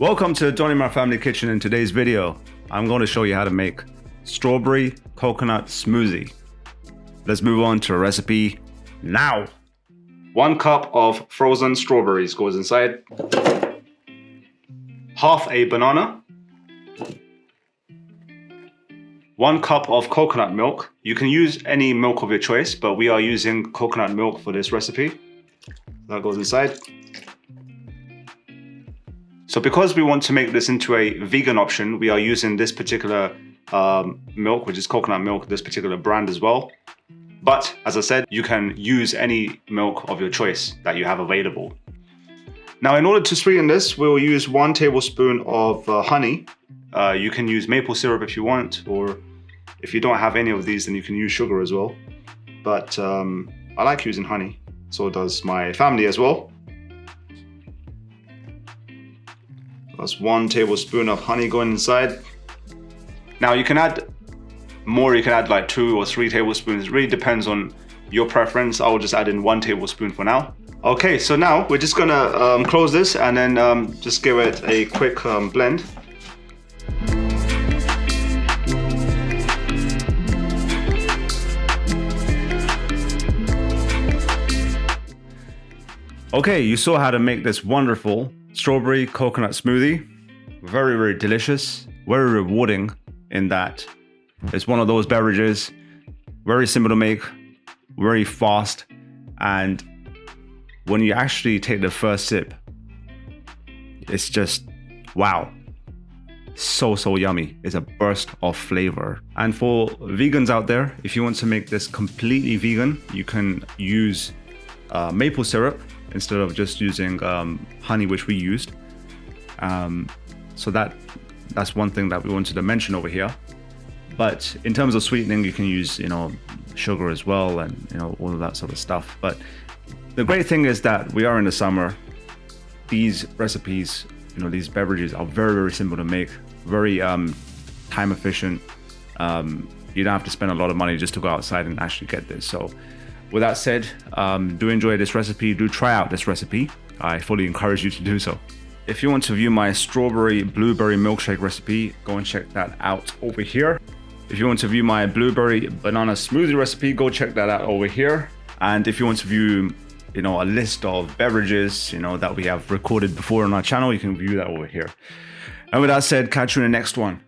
Welcome to Imran.Family Kitchen. In today's video, I'm going to show you how to make strawberry coconut smoothie. Let's move on to a recipe now. 1 cup of frozen strawberries goes inside. Half a banana. 1 cup of coconut milk. You can use any milk of your choice, but we are using coconut milk for this recipe. That goes inside. So because we want to make this into a vegan option, we are using this particular milk, which is coconut milk, this particular brand as well. But as I said, you can use any milk of your choice that you have available. Now, in order to sweeten this, we'll use 1 tablespoon of honey. You can use maple syrup if you want, or if you don't have any of these, then you can use sugar as well. But I like using honey, so does my family as well. That's 1 tablespoon of honey going inside. Now you can add more, you can add like 2 or 3 tablespoons. It really depends on your preference. I'll just add in 1 tablespoon for now. Okay, so now we're just gonna close this and then just give it a quick blend. Okay, you saw how to make this wonderful strawberry coconut smoothie. Very, very delicious, very rewarding in that it's one of those beverages, very simple to make, very fast, and when you actually take the first sip, it's just, wow. So yummy. It's a burst of flavor. And for vegans out there, if you want to make this completely vegan, you can use maple syrup instead of just using honey, which we used. So that's one thing that we wanted to mention over here. But in terms of sweetening, you can use, sugar as well, and all of that sort of stuff. But the great thing is that we are in the summer. These recipes, these beverages are very, very simple to make, very time efficient. You don't have to spend a lot of money just to go outside and actually get this. So with that said, do enjoy this recipe. Do try out this recipe. I fully encourage you to do so. If you want to view my strawberry blueberry milkshake recipe, go and check that out over here. If you want to view my blueberry banana smoothie recipe, go check that out over here. And if you want to view, a list of beverages, that we have recorded before on our channel, you can view that over here. And with that said, catch you in the next one.